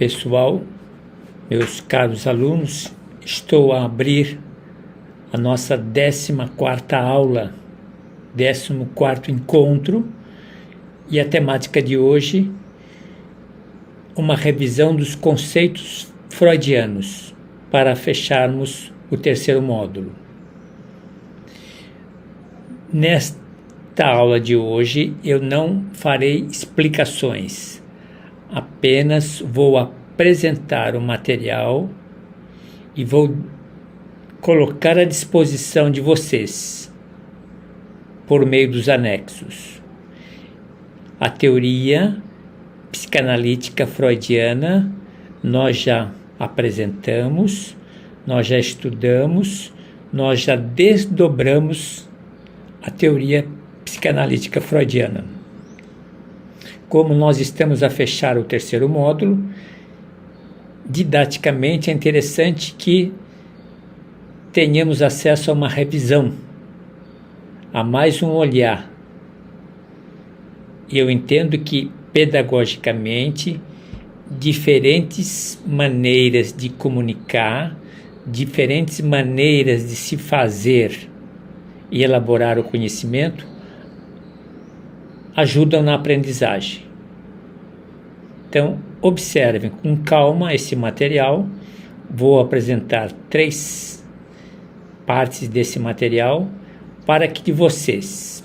Pessoal, meus caros alunos, estou a abrir a nossa 14ª aula, 14º encontro, e a temática de hoje, uma revisão dos conceitos freudianos, para fecharmos o 3º módulo. Nesta aula de hoje, eu não farei explicações, apenas vou apresentar o material e vou colocar à disposição de vocês, por meio dos anexos, a teoria psicanalítica freudiana. Nós já apresentamos, nós já estudamos, nós já desdobramos a teoria psicanalítica freudiana. Como nós estamos a fechar o 3º módulo, didaticamente é interessante que tenhamos acesso a uma revisão, a mais um olhar. E eu entendo que, pedagogicamente, diferentes maneiras de comunicar, diferentes maneiras de se fazer e elaborar o conhecimento ajudam na aprendizagem. Então, observem com calma esse material. Vou apresentar 3 partes desse material para que vocês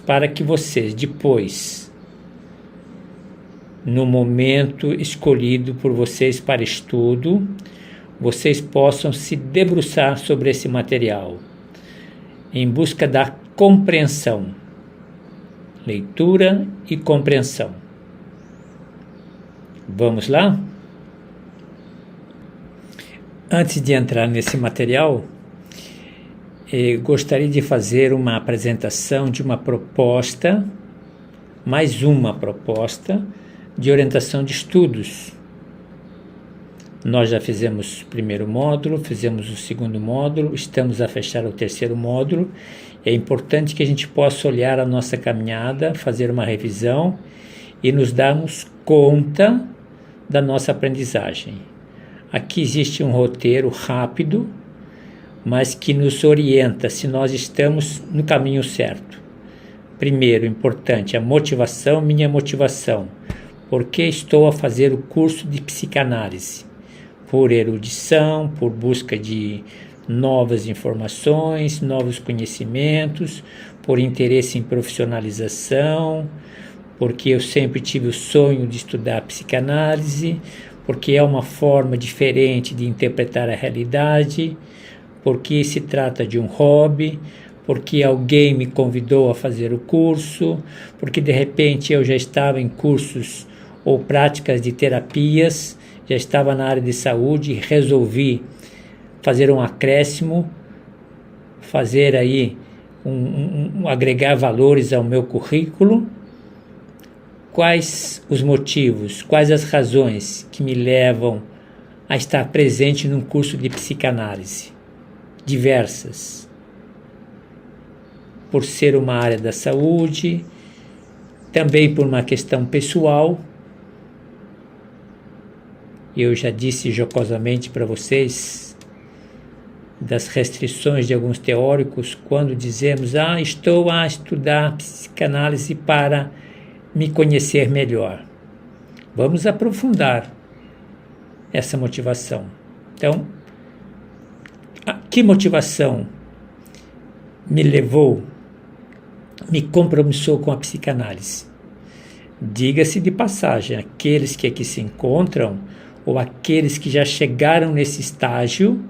depois, no momento escolhido por vocês para estudo, vocês possam se debruçar sobre esse material, em busca da compreensão, leitura e compreensão. Vamos lá? Antes de entrar nesse material, gostaria de fazer uma apresentação de uma proposta, mais uma proposta de orientação de estudos. Nós já fizemos o 1º módulo, fizemos o 2º módulo, estamos a fechar o 3º módulo. É importante que a gente possa olhar a nossa caminhada, fazer uma revisão e nos darmos conta da nossa aprendizagem. Aqui existe um roteiro rápido, mas que nos orienta se nós estamos no caminho certo. Primeiro, importante, a motivação, minha motivação. Por que estou a fazer o curso de psicanálise? Por erudição, por busca de novas informações, novos conhecimentos, por interesse em profissionalização, porque eu sempre tive o sonho de estudar psicanálise, porque é uma forma diferente de interpretar a realidade, porque se trata de um hobby, porque alguém me convidou a fazer o curso, porque de repente eu já estava em cursos ou práticas de terapias, já estava na área de saúde e resolvi fazer um acréscimo, fazer aí agregar valores ao meu currículo. Quais os motivos, quais as razões que me levam a estar presente num curso de psicanálise? Diversas. Por ser uma área da saúde, também por uma questão pessoal. Eu já disse jocosamente para vocês das restrições de alguns teóricos quando dizemos: estou a estudar psicanálise para me conhecer melhor. Vamos aprofundar essa motivação. Então, que motivação me levou, me compromissou com a psicanálise? Diga-se de passagem, aqueles que aqui se encontram, ou aqueles que já chegaram nesse estágio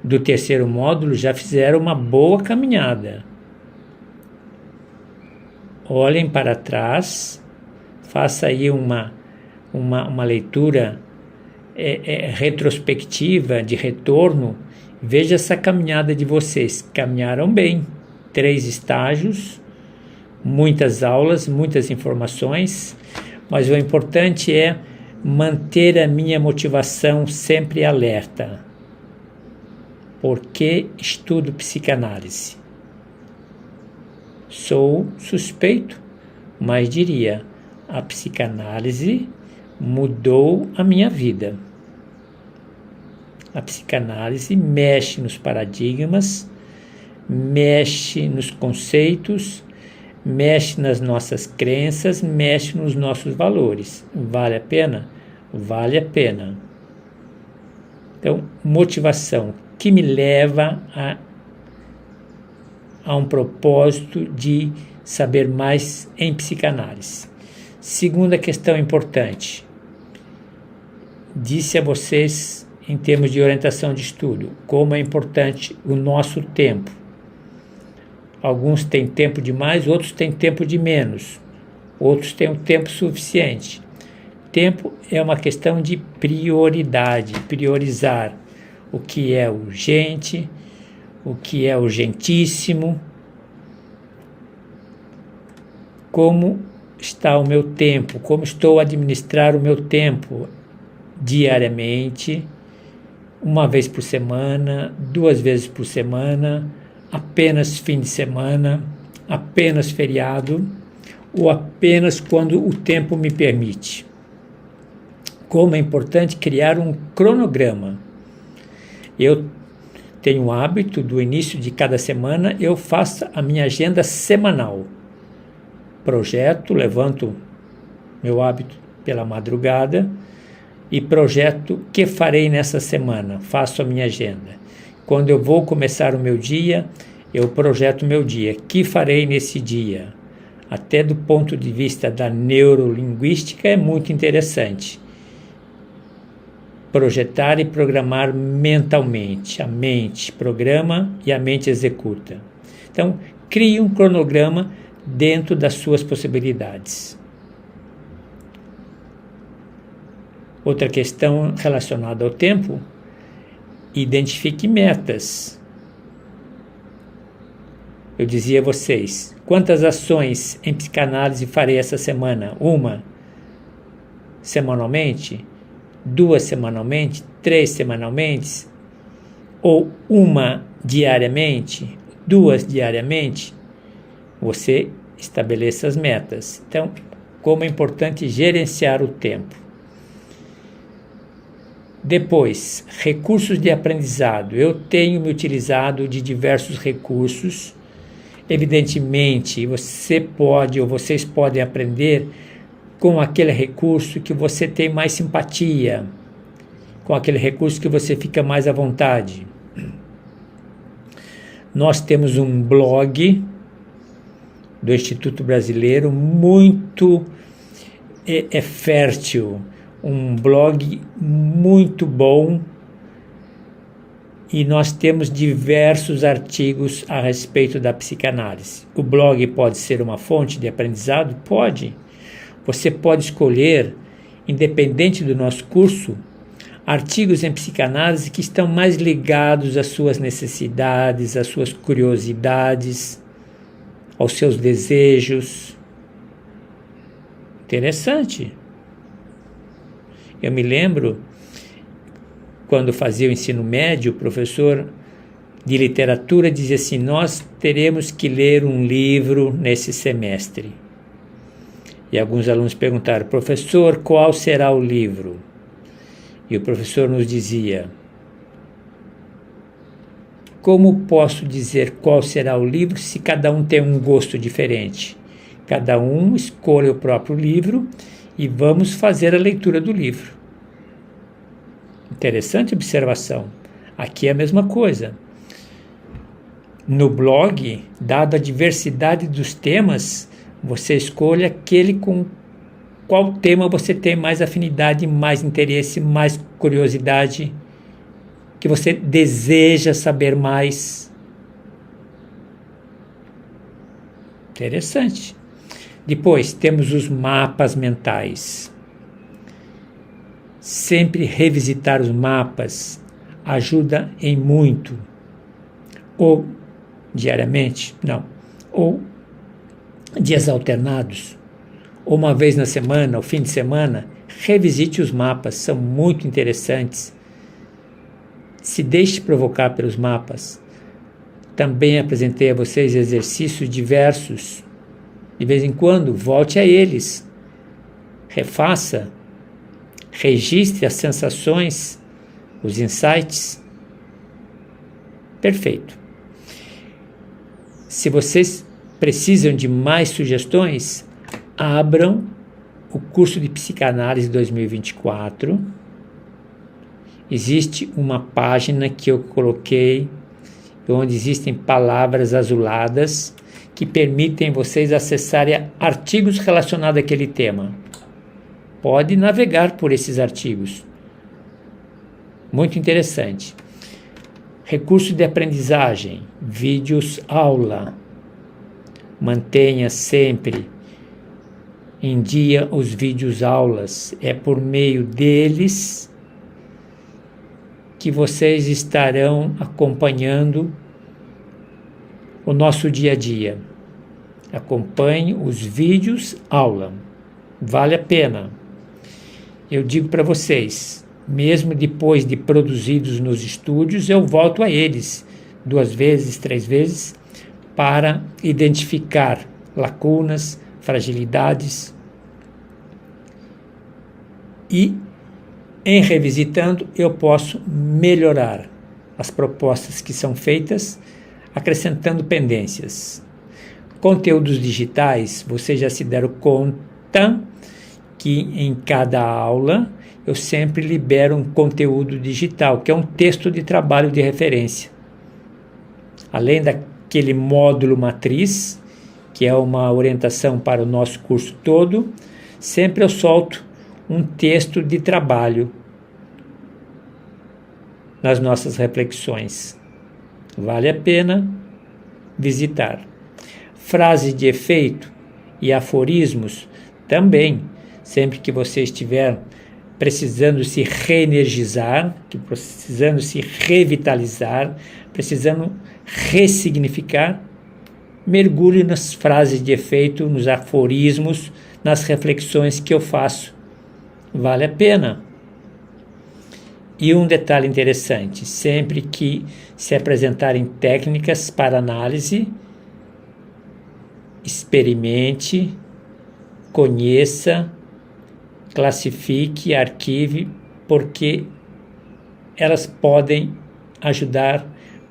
do 3º módulo, já fizeram uma boa caminhada. Olhem para trás, faça aí uma leitura retrospectiva, de retorno, veja essa caminhada de vocês. Caminharam bem, 3 estágios, muitas aulas, muitas informações, mas o importante é manter a minha motivação sempre alerta. Por que estudo psicanálise? Sou suspeito, mas diria, a psicanálise mudou a minha vida. A psicanálise mexe nos paradigmas, mexe nos conceitos, mexe nas nossas crenças, mexe nos nossos valores. Vale a pena? Vale a pena. Então, motivação que me leva a um propósito de saber mais em psicanálise. Segunda questão importante. Disse a vocês, em termos de orientação de estudo, como é importante o nosso tempo. Alguns têm tempo de mais, outros têm tempo de menos. Outros têm o tempo suficiente. Tempo é uma questão de prioridade, priorizar o que é urgente, o que é urgentíssimo, como está o meu tempo, como estou a administrar o meu tempo diariamente, uma vez por semana, 2 vezes por semana, apenas fim de semana, apenas feriado ou apenas quando o tempo me permite. Como é importante criar um cronograma. Eu tenho o hábito do início de cada semana, eu faço a minha agenda semanal. Projeto, levanto meu hábito pela madrugada e projeto o que farei nessa semana, faço a minha agenda. Quando eu vou começar o meu dia, eu projeto o meu dia, o que farei nesse dia. Até do ponto de vista da neurolinguística é muito interessante. Projetar e programar mentalmente. A mente programa e a mente executa. Então, crie um cronograma dentro das suas possibilidades. Outra questão relacionada ao tempo, identifique metas. Eu dizia a vocês, quantas ações em psicanálise farei essa semana? 1 semanalmente? 2 semanalmente? 3 semanalmente? Ou 1 diariamente? 2 diariamente? Você estabeleça as metas. Então, como é importante gerenciar o tempo. Depois, recursos de aprendizado. Eu tenho me utilizado de diversos recursos. Evidentemente, você pode ou vocês podem aprender com aquele recurso que você tem mais simpatia, com aquele recurso que você fica mais à vontade. Nós temos um blog do Instituto Brasileiro muito fértil, um blog muito bom, e nós temos diversos artigos a respeito da psicanálise. O blog pode ser uma fonte de aprendizado? Pode. Você pode escolher, independente do nosso curso, artigos em psicanálise que estão mais ligados às suas necessidades, às suas curiosidades, aos seus desejos. Interessante. Eu me lembro, quando fazia o ensino médio, o professor de literatura dizia assim, nós teremos que ler um livro nesse semestre. E alguns alunos perguntaram, professor, qual será o livro? E o professor nos dizia, como posso dizer qual será o livro se cada um tem um gosto diferente? Cada um escolhe o próprio livro e vamos fazer a leitura do livro. Interessante observação. Aqui é a mesma coisa. No blog, dada a diversidade dos temas, você escolhe aquele com qual tema você tem mais afinidade, mais interesse, mais curiosidade, que você deseja saber mais. Interessante. Depois, temos os mapas mentais. Sempre revisitar os mapas ajuda em muito. Ou diariamente, não. Ou dias alternados, ou uma vez na semana, ou fim de semana, revisite os mapas, são muito interessantes. Se deixe provocar pelos mapas. Também apresentei a vocês exercícios diversos. De vez em quando, volte a eles. Refaça registre as sensações, os insights. Perfeito. Se vocês precisam de mais sugestões, abram o curso de Psicanálise 2024. Existe uma página que eu coloquei, onde existem palavras azuladas que permitem vocês acessarem artigos relacionados àquele tema. Pode navegar por esses artigos. Muito interessante. Recurso de aprendizagem, vídeos aula. Mantenha sempre em dia os vídeos aulas. É por meio deles que vocês estarão acompanhando o nosso dia a dia. Acompanhe os vídeos aula. Vale a pena. Eu digo para vocês, mesmo depois de produzidos nos estúdios, eu volto a eles 2 vezes, 3 vezes, para identificar lacunas, fragilidades e, em revisitando, eu posso melhorar as propostas que são feitas, acrescentando pendências. Conteúdos digitais, vocês já se deram conta que em cada aula eu sempre libero um conteúdo digital, que é um texto de trabalho de referência. Além daquele módulo matriz, que é uma orientação para o nosso curso todo, sempre eu solto um texto de trabalho nas nossas reflexões. Vale a pena visitar. Frases de efeito e aforismos também, sempre que você estiver precisando se reenergizar, precisando se revitalizar, precisando ressignificar, mergulhe nas frases de efeito, nos aforismos, nas reflexões que eu faço. Vale a pena. E um detalhe interessante, sempre que se apresentarem técnicas para análise, experimente, conheça, classifique, arquive, porque elas podem ajudar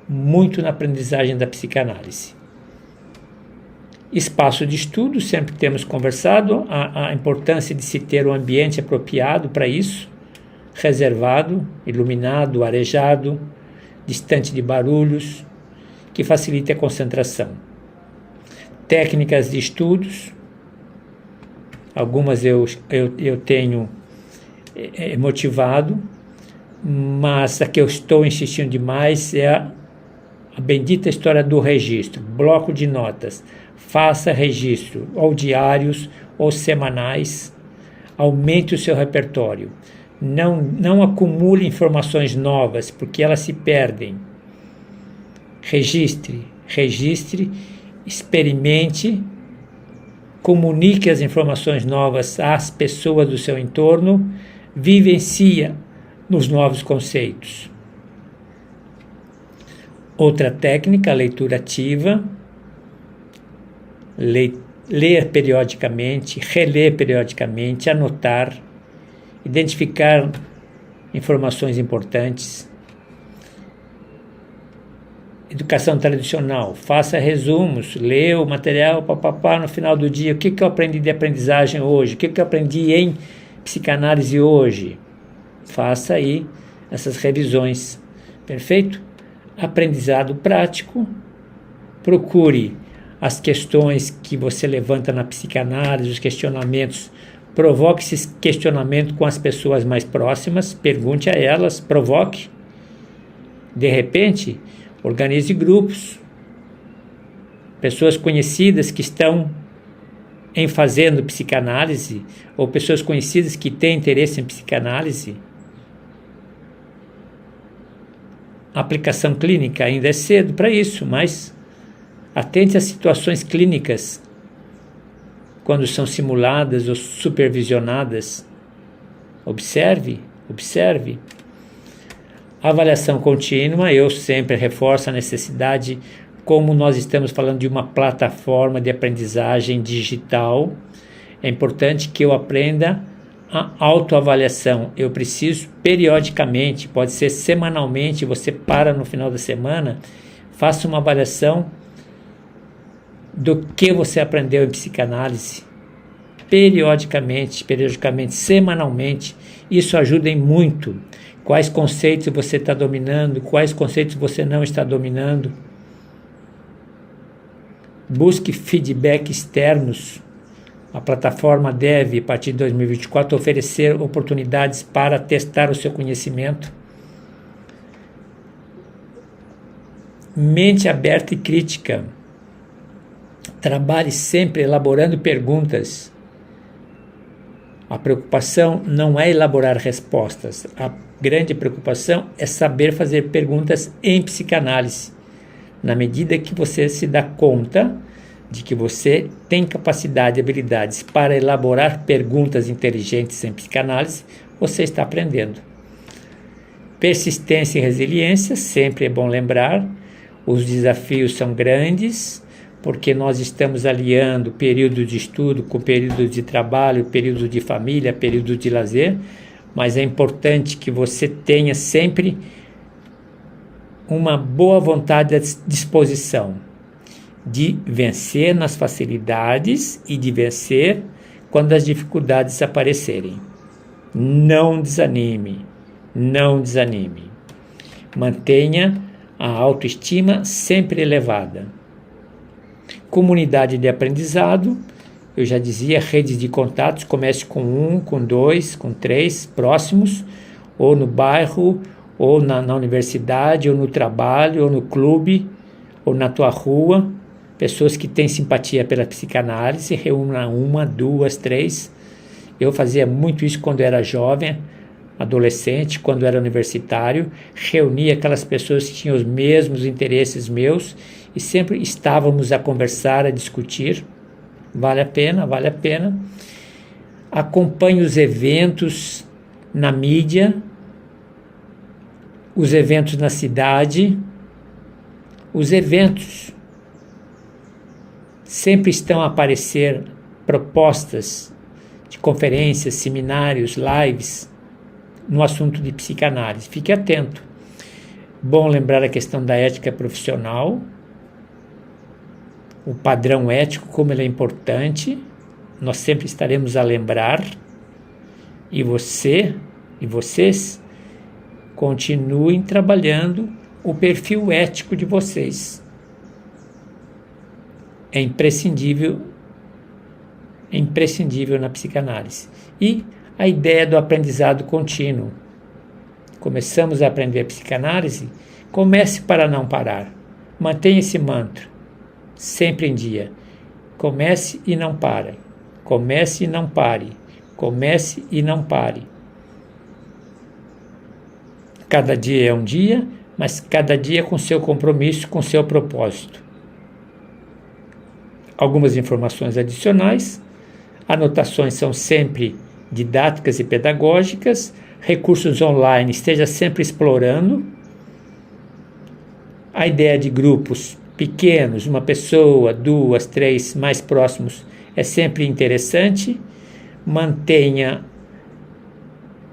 muito na aprendizagem da psicanálise. Espaço de estudo, sempre temos conversado, a importância de se ter um ambiente apropriado para isso, reservado, iluminado, arejado, distante de barulhos, que facilite a concentração. Técnicas de estudos, algumas eu tenho motivado, mas a que eu estou insistindo demais é a bendita história do registro, bloco de notas. Faça registro, ou diários, ou semanais, aumente o seu repertório. Não acumule informações novas, porque elas se perdem. Registre, experimente, comunique as informações novas às pessoas do seu entorno, vivencia nos novos conceitos. Outra técnica, a leitura ativa. Ler periodicamente, reler periodicamente, anotar, identificar informações importantes. Educação tradicional, faça resumos, lê o material, no final do dia, o que eu aprendi de aprendizagem hoje, o que eu aprendi em psicanálise hoje. Faça aí essas revisões, perfeito? Aprendizado prático, procure as questões que você levanta na psicanálise, os questionamentos, provoque esses questionamentos com as pessoas mais próximas, pergunte a elas, provoque. De repente, organize grupos, pessoas conhecidas que estão fazendo psicanálise, ou pessoas conhecidas que têm interesse em psicanálise. A aplicação clínica ainda é cedo para isso, mas atente às situações clínicas quando são simuladas ou supervisionadas. Observe. Avaliação contínua, eu sempre reforço a necessidade, como nós estamos falando de uma plataforma de aprendizagem digital, é importante que eu aprenda a autoavaliação. Eu preciso periodicamente, pode ser semanalmente, você para no final da semana, faça uma avaliação do que você aprendeu em psicanálise. Periodicamente, semanalmente. Isso ajuda em muito. Quais conceitos você está dominando, quais conceitos você não está dominando. Busque feedback externos. A plataforma deve, a partir de 2024, oferecer oportunidades para testar o seu conhecimento. Mente aberta e crítica. Trabalhe sempre elaborando perguntas. A preocupação não é elaborar respostas. A grande preocupação é saber fazer perguntas em psicanálise. Na medida que você se dá conta de que você tem capacidade e habilidades para elaborar perguntas inteligentes em psicanálise, você está aprendendo. Persistência e resiliência, sempre é bom lembrar, os desafios são grandes, porque nós estamos aliando período de estudo com período de trabalho, período de família, período de lazer, mas é importante que você tenha sempre uma boa vontade à disposição de vencer nas facilidades e de vencer quando as dificuldades aparecerem. Não desanime, não desanime. Mantenha a autoestima sempre elevada. Comunidade de aprendizado, eu já dizia, redes de contatos, comece com 1, com 2, com 3 próximos, ou no bairro, ou na universidade, ou no trabalho, ou no clube, ou na tua rua. Pessoas que têm simpatia pela psicanálise, reúna 1, 2, 3. Eu fazia muito isso quando era jovem, adolescente, quando era universitário, reunia aquelas pessoas que tinham os mesmos interesses meus e sempre estávamos a conversar, a discutir. Vale a pena, vale a pena. Acompanhe os eventos na mídia, os eventos na cidade. Os eventos sempre estão a aparecer propostas de conferências, seminários, lives no assunto de psicanálise. Fique atento. Bom lembrar a questão da ética profissional, o padrão ético, como ele é importante. Nós sempre estaremos a lembrar. E você e vocês continuem trabalhando o perfil ético de vocês. É imprescindível na psicanálise. E a ideia do aprendizado contínuo. Começamos a aprender psicanálise, comece para não parar. Mantenha esse mantra, sempre em dia. Comece e não pare. Comece e não pare. Comece e não pare. Cada dia é um dia, mas cada dia com seu compromisso, com seu propósito. Algumas informações adicionais. Anotações são sempre didáticas e pedagógicas. Recursos online, esteja sempre explorando. A ideia de grupos pequenos, uma pessoa, 2, 3, mais próximos, é sempre interessante. Mantenha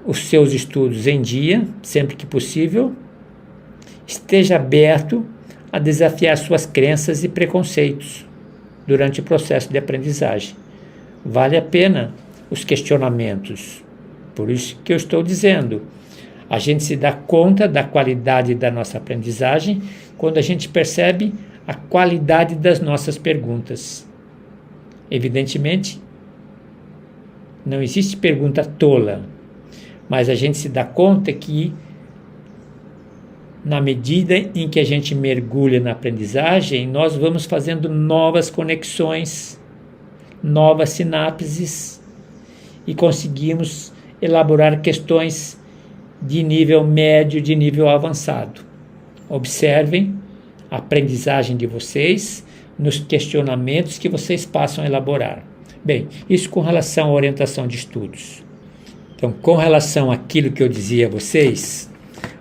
os seus estudos em dia, sempre que possível. Esteja aberto a desafiar suas crenças e preconceitos durante o processo de aprendizagem. Vale a pena os questionamentos. Por isso que eu estou dizendo, a gente se dá conta da qualidade da nossa aprendizagem quando a gente percebe a qualidade das nossas perguntas. Evidentemente, não existe pergunta tola, mas a gente se dá conta que, na medida em que a gente mergulha na aprendizagem, nós vamos fazendo novas conexões, novas sinapses e conseguimos elaborar questões de nível médio, de nível avançado. Observem a aprendizagem de vocês nos questionamentos que vocês passam a elaborar. Bem, isso com relação à orientação de estudos. Então, com relação àquilo que eu dizia a vocês,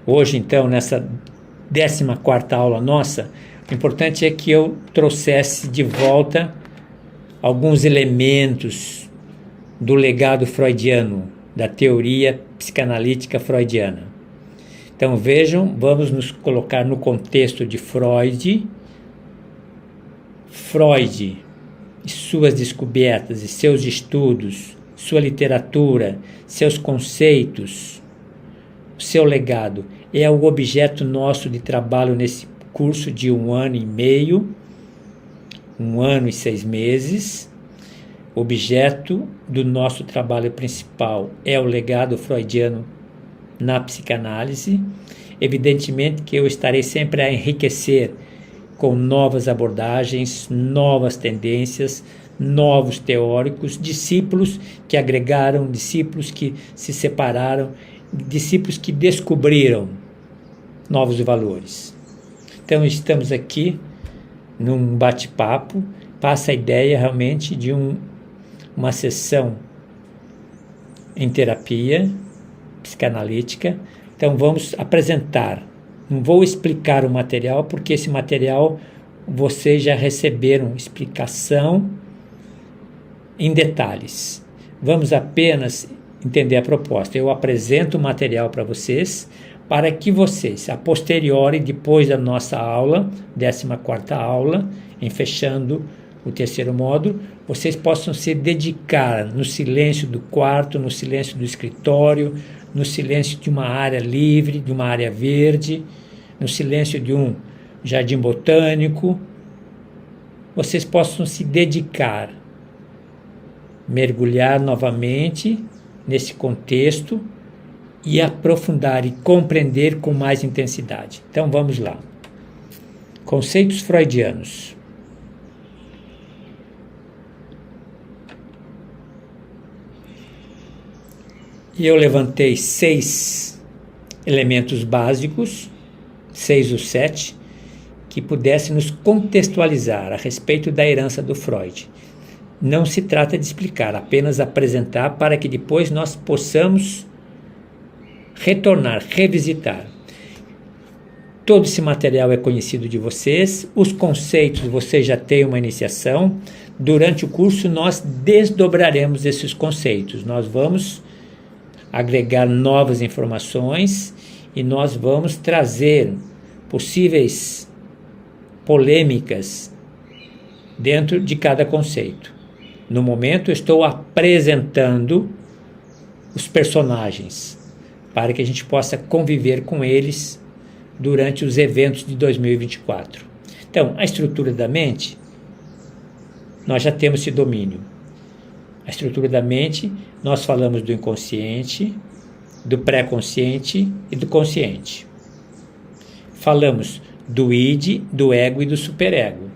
hoje, então, nessa 14ª aula nossa, o importante é que eu trouxesse de volta alguns elementos do legado freudiano, da teoria psicanalítica freudiana. Então vejam, vamos nos colocar no contexto de Freud. Freud e suas descobertas e seus estudos, sua literatura, seus conceitos, seu legado é o objeto nosso de trabalho nesse curso de 1 ano e meio, 1 ano e 6 meses. O objeto do nosso trabalho principal é o legado freudiano na psicanálise. Evidentemente que eu estarei sempre a enriquecer com novas abordagens, novas tendências, novos teóricos, discípulos que agregaram, discípulos que se separaram, discípulos que descobriram novos valores. Então estamos aqui num bate-papo, passa a ideia realmente de uma sessão em terapia psicanalítica. Então vamos apresentar. Não vou explicar o material, porque esse material vocês já receberam explicação em detalhes. Vamos apenas entender a proposta. Eu apresento o material para vocês, para que vocês, a posteriori, depois da nossa aula, 14ª aula, em fechando o 3º módulo, vocês possam se dedicar no silêncio do quarto, no silêncio do escritório, no silêncio de uma área livre, de uma área verde, no silêncio de um jardim botânico, vocês possam se dedicar, mergulhar novamente nesse contexto e aprofundar e compreender com mais intensidade. Então vamos lá. Conceitos freudianos. E eu levantei 6 elementos básicos, 6 ou 7, que pudessem nos contextualizar a respeito da herança do Freud. Não se trata de explicar, apenas apresentar para que depois nós possamos retornar, revisitar. Todo esse material é conhecido de vocês, os conceitos vocês já têm uma iniciação. Durante o curso nós desdobraremos esses conceitos, nós vamos agregar novas informações e nós vamos trazer possíveis polêmicas dentro de cada conceito. No momento eu estou apresentando os personagens para que a gente possa conviver com eles durante os eventos de 2024. Então, a estrutura da mente, nós já temos esse domínio. A estrutura da mente, nós falamos do inconsciente, do pré-consciente e do consciente. Falamos do id, do ego e do superego.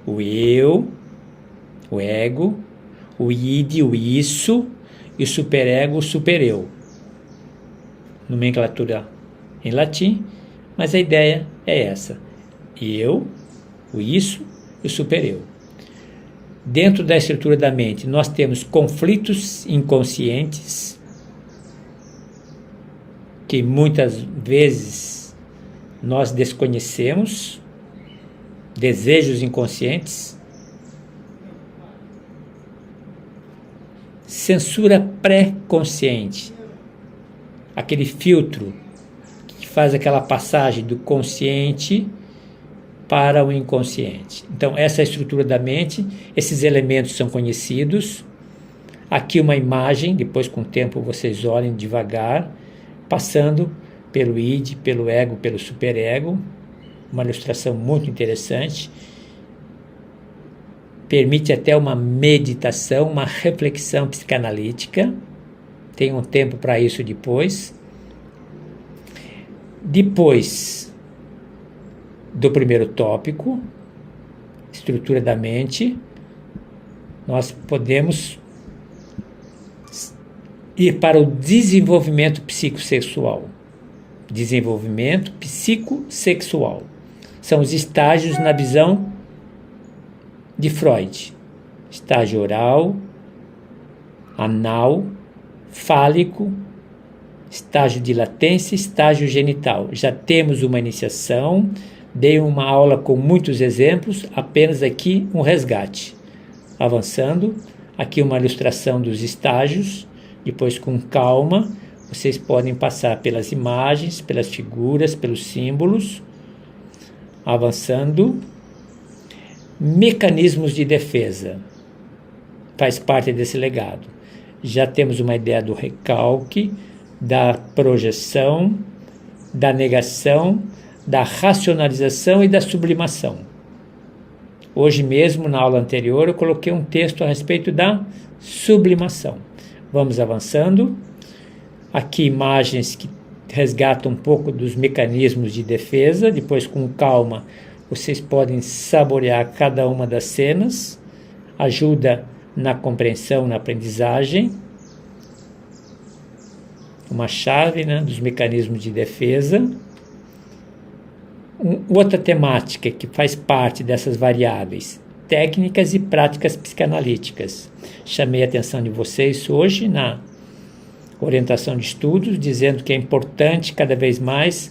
O eu, o ego, o id, o isso, e o superego, o supereu. Nomenclatura em latim, mas a ideia é essa. Eu, o isso e o supereu. Dentro da estrutura da mente, nós temos conflitos inconscientes, que muitas vezes nós desconhecemos, desejos inconscientes, censura pré-consciente, aquele filtro que faz aquela passagem do consciente para o inconsciente. Então, essa é a estrutura da mente, esses elementos são conhecidos. Aqui uma imagem, depois com o tempo vocês olhem devagar, passando pelo id, pelo ego, pelo superego, uma ilustração muito interessante. Permite até uma meditação, uma reflexão psicanalítica. Tem um tempo para isso depois. Depois do primeiro tópico, estrutura da mente, nós podemos ir para o desenvolvimento psicossexual. Desenvolvimento psicossexual. São os estágios na visão de Freud. Estágio oral, anal, fálico, estágio de latência, estágio genital. Já temos uma iniciação, dei uma aula com muitos exemplos, apenas aqui um resgate. Avançando, aqui uma ilustração dos estágios Depois, com calma, vocês podem passar pelas imagens, pelas figuras, pelos símbolos, avançando. Mecanismos de defesa. Faz parte desse legado. Já temos uma ideia do recalque, da projeção, da negação, da racionalização e da sublimação. Hoje mesmo, na aula anterior, eu coloquei um texto a respeito da sublimação. Vamos avançando. Aqui imagens que resgatam um pouco dos mecanismos de defesa. Depois, com calma, vocês podem saborear cada uma das cenas. Ajuda na compreensão, na aprendizagem. Uma chave, né, dos mecanismos de defesa. Outra temática que faz parte dessas variáveis, técnicas e práticas psicanalíticas. Chamei a atenção de vocês hoje na orientação de estudos, dizendo que é importante cada vez mais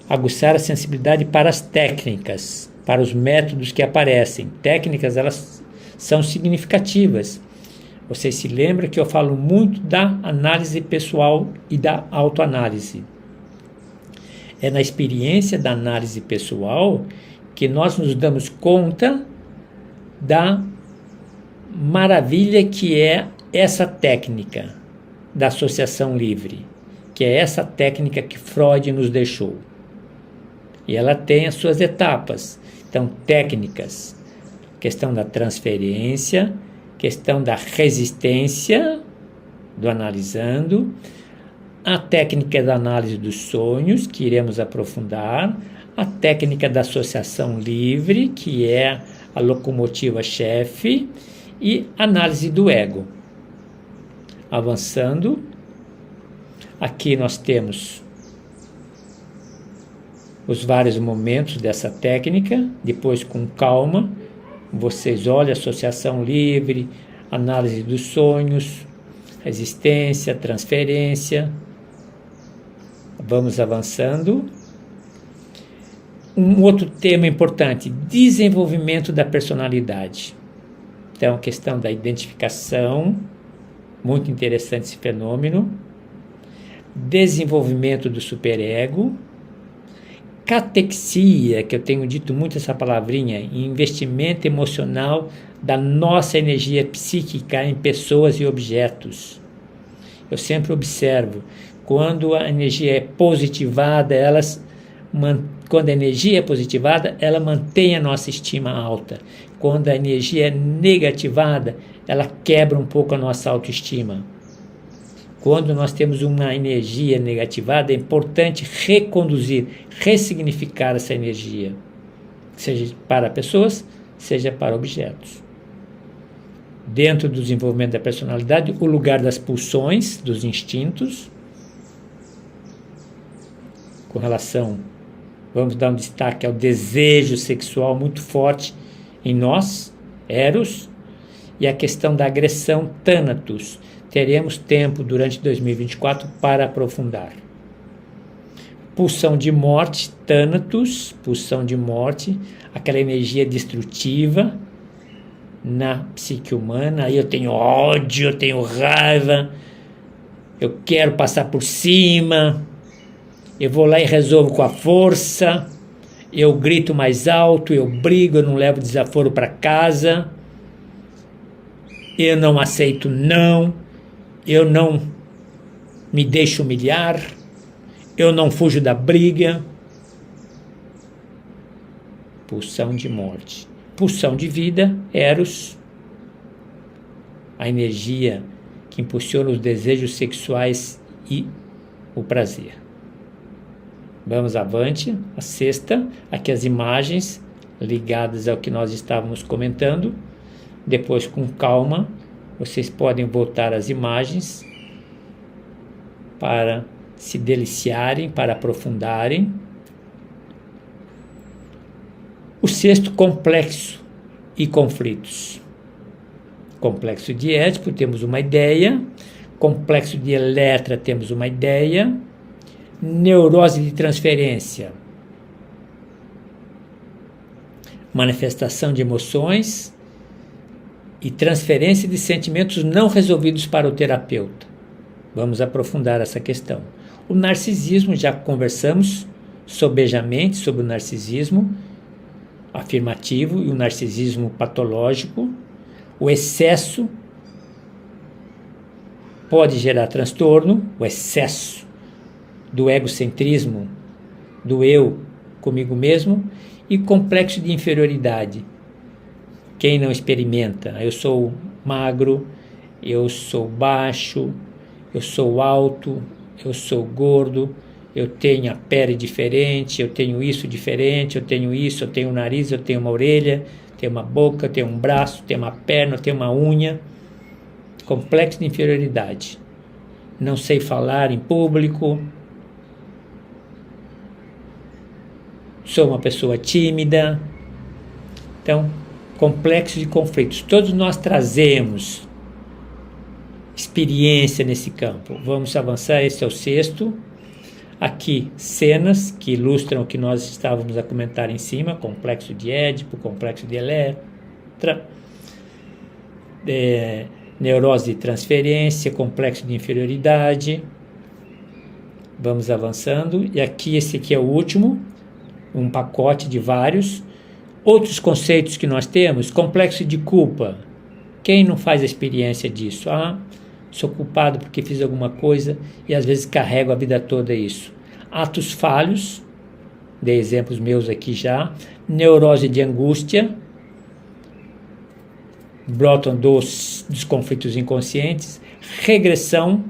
aguçar a sensibilidade para as técnicas, para os métodos que aparecem. Técnicas, elas são significativas. Vocês se lembram que eu falo muito da análise pessoal e da autoanálise. É na experiência da análise pessoal que nós nos damos conta da maravilha que é essa técnica da associação livre, que é essa técnica que Freud nos deixou. E ela tem as suas etapas. Então, técnicas, questão da transferência, questão da resistência, do analisando, a técnica da análise dos sonhos, que iremos aprofundar, a técnica da associação livre, que é a locomotiva-chefe, e análise do ego. Avançando, aqui nós temos os vários momentos dessa técnica. Depois, com calma, vocês olham associação livre, análise dos sonhos, resistência, transferência. Vamos avançando. Um outro tema importante, desenvolvimento da personalidade. Então, questão da identificação, muito interessante esse fenômeno. Desenvolvimento do superego. Catexia, que eu tenho dito muito essa palavrinha, investimento emocional da nossa energia psíquica em pessoas e objetos. Eu sempre observo, quando a energia é positivada, quando a energia é positivada, ela mantém a nossa estima alta. Quando a energia é negativada, ela quebra um pouco a nossa autoestima. Quando nós temos uma energia negativada, é importante reconduzir, ressignificar essa energia, seja para pessoas, seja para objetos. Dentro do desenvolvimento da personalidade, o lugar das pulsões, dos instintos, com relação, vamos dar um destaque ao desejo sexual muito forte em nós, Eros, e a questão da agressão, Thanatos. Teremos tempo durante 2024 para aprofundar. Pulsão de morte, Thanatos, pulsão de morte, aquela energia destrutiva na psique humana. Aí eu tenho ódio, eu tenho raiva, eu quero passar por cima, eu vou lá e resolvo com a força, eu grito mais alto, eu brigo, eu não levo desaforo para casa, eu não aceito não, eu não me deixo humilhar, eu não fujo da briga. Pulsão de morte. Pulsão de vida, Eros, a energia que impulsiona os desejos sexuais e o prazer. Vamos avante, a sexta, aqui as imagens ligadas ao que nós estávamos comentando. Depois, com calma, vocês podem voltar às imagens para se deliciarem, para aprofundarem. O sexto, complexo e conflitos. Complexo de Édipo, temos uma ideia. Complexo de Eletra, temos uma ideia. Neurose de transferência. Manifestação de emoções e transferência de sentimentos não resolvidos para o terapeuta. Vamos aprofundar essa questão. O narcisismo, já conversamos sobejamente sobre o narcisismo afirmativo e o narcisismo patológico. O excesso pode gerar transtorno, o excesso do egocentrismo, do eu comigo mesmo, e complexo de inferioridade. Quem não experimenta? Eu sou magro, eu sou baixo, eu sou alto, eu sou gordo, eu tenho a pele diferente, eu tenho isso diferente, eu tenho isso, eu tenho um nariz, eu tenho uma orelha, tenho uma boca, eu tenho um braço, tenho uma perna, eu tenho uma unha. Complexo de inferioridade. Não sei falar em público. Sou uma pessoa tímida. Então, complexo de conflitos. Todos nós trazemos experiência nesse campo. Vamos avançar, esse é o 6º. Aqui, cenas que ilustram o que nós estávamos a comentar em cima: complexo de Édipo, complexo de Eletra, neurose de transferência, complexo de inferioridade. Vamos avançando. E aqui, esse aqui é o último, um pacote de vários. Outros conceitos que nós temos: complexo de culpa. Quem não faz a experiência disso? Sou culpado porque fiz alguma coisa e às vezes carrego a vida toda isso. Atos falhos, dei exemplos meus aqui já. Neurose de angústia, brotam dos conflitos inconscientes. Regressão,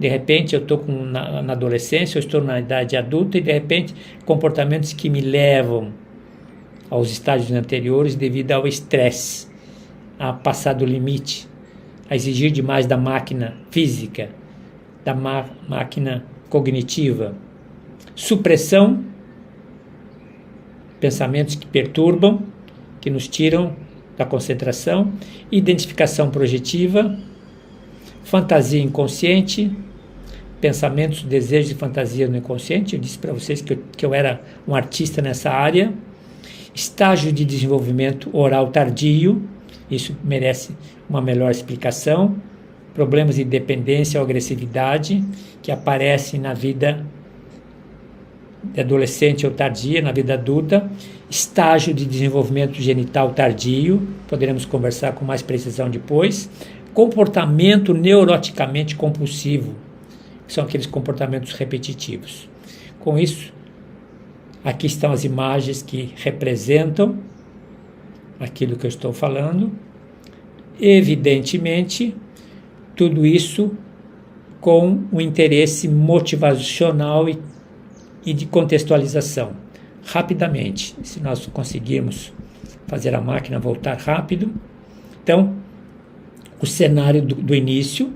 de repente eu estou na adolescência, eu estou na idade adulta e de repente comportamentos que me levam aos estágios anteriores devido ao estresse, a passar do limite, a exigir demais da máquina física, da máquina cognitiva. Supressão, pensamentos que perturbam, que nos tiram da concentração. Identificação projetiva, fantasia inconsciente, pensamentos, desejos e fantasias no inconsciente. Eu disse para vocês que eu era um artista nessa área. Estágio de desenvolvimento oral tardio, isso merece uma melhor explicação. Problemas de dependência ou agressividade que aparecem na vida de adolescente ou tardia, na vida adulta. Estágio de desenvolvimento genital tardio, poderemos conversar com mais precisão depois. Comportamento neuroticamente compulsivo, que são aqueles comportamentos repetitivos. Com isso, aqui estão as imagens que representam aquilo que eu estou falando. Evidentemente, tudo isso com um interesse motivacional e de contextualização. Rapidamente, se nós conseguirmos fazer a máquina voltar rápido. Então, o cenário do início,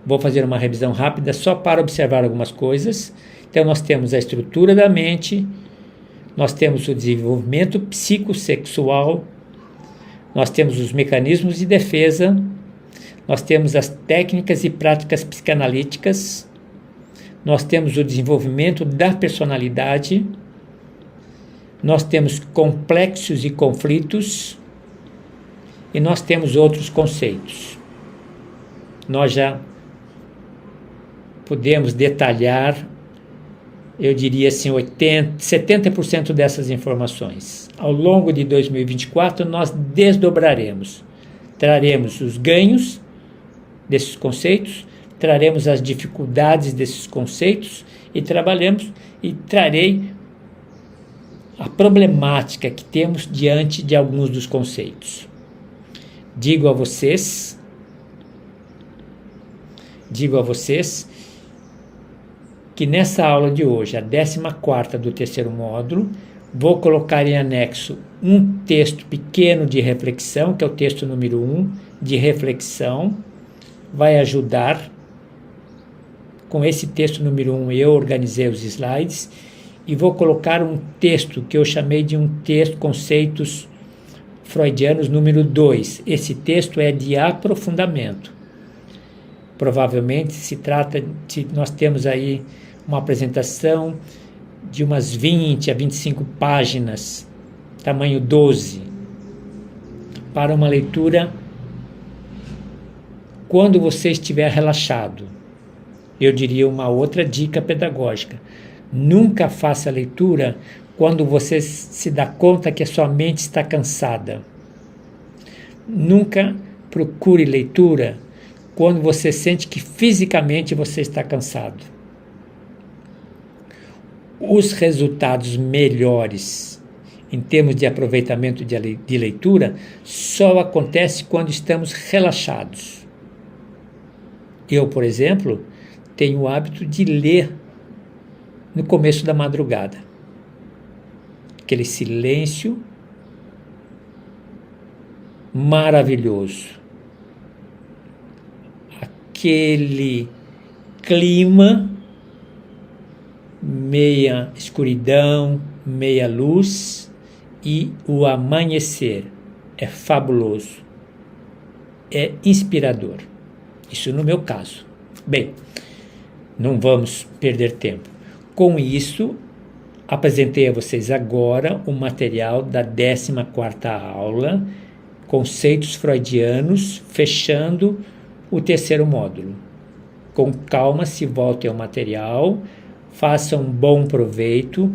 vou fazer uma revisão rápida só para observar algumas coisas. Então, nós temos a estrutura da mente, nós temos o desenvolvimento psicossexual, nós temos os mecanismos de defesa, nós temos as técnicas e práticas psicanalíticas, nós temos o desenvolvimento da personalidade, nós temos complexos e conflitos, e nós temos outros conceitos. Nós já podemos detalhar, eu diria assim, 70% dessas informações. Ao longo de 2024, nós desdobraremos. Traremos os ganhos desses conceitos, traremos as dificuldades desses conceitos e trarei a problemática que temos diante de alguns dos conceitos. Digo a vocês que nessa aula de hoje, a 14ª do 3º módulo, vou colocar em anexo um texto pequeno de reflexão, que é o texto número 1, de reflexão. Vai ajudar. Com esse texto número 1, eu organizei os slides e vou colocar um texto que eu chamei de um texto conceitos freudianos número 2. Esse texto é de aprofundamento. Provavelmente nós temos aí uma apresentação de umas 20 a 25 páginas, tamanho 12, para uma leitura quando você estiver relaxado. Eu diria uma outra dica pedagógica: nunca faça leitura quando você se dá conta que a sua mente está cansada. Nunca procure leitura quando você sente que fisicamente você está cansado. Os resultados melhores em termos de aproveitamento de leitura só acontece quando estamos relaxados. Eu, por exemplo, tenho o hábito de ler no começo da madrugada. Aquele silêncio maravilhoso. Aquele clima, meia escuridão, meia luz, e o amanhecer é fabuloso, é inspirador. Isso no meu caso. Bem, não vamos perder tempo. Com isso, apresentei a vocês agora o material da 14ª aula, Conceitos Freudianos, fechando o 3º módulo. Com calma, se voltem ao material, façam um bom proveito.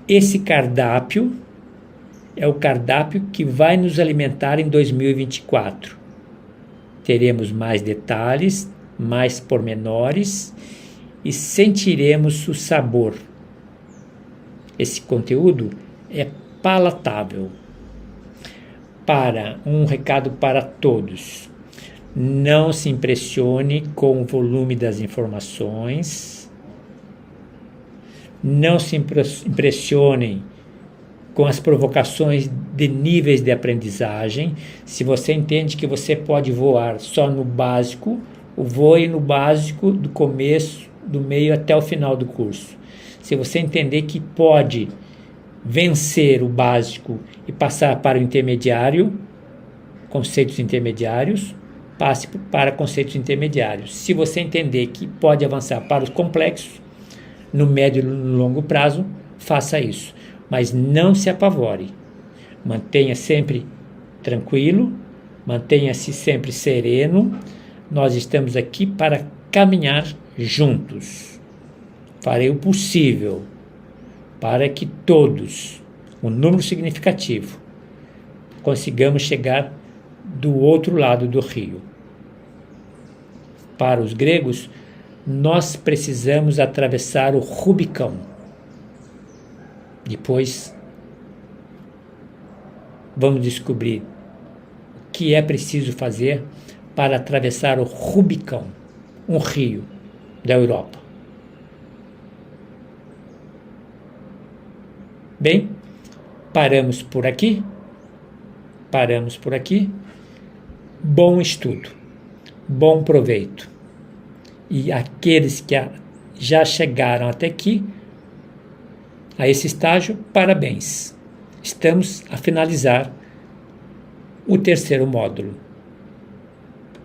Esse cardápio é o cardápio que vai nos alimentar em 2024. Teremos mais detalhes, mais pormenores e sentiremos o sabor. Esse conteúdo é palatável. Um recado para todos: não se impressione com o volume das informações, não se impressionem com as provocações de níveis de aprendizagem. Se você entende que você pode voar só no básico, voe no básico do começo, do meio até o final do curso. Se você entender que pode vencer o básico e passar para o intermediário, conceitos intermediários, passe para conceitos intermediários. Se você entender que pode avançar para os complexos, no médio e no longo prazo, faça isso. Mas não se apavore. Mantenha sempre tranquilo, mantenha-se sempre sereno. Nós estamos aqui para caminhar juntos. Farei o possível para que todos, um número significativo, consigamos chegar do outro lado do rio. Para os gregos, nós precisamos atravessar o Rubicão. Depois, vamos descobrir o que é preciso fazer para atravessar o Rubicão, um rio da Europa. Bem, paramos por aqui. Bom estudo, bom proveito. E aqueles que já chegaram até aqui, a esse estágio, parabéns. Estamos a finalizar o 3º módulo.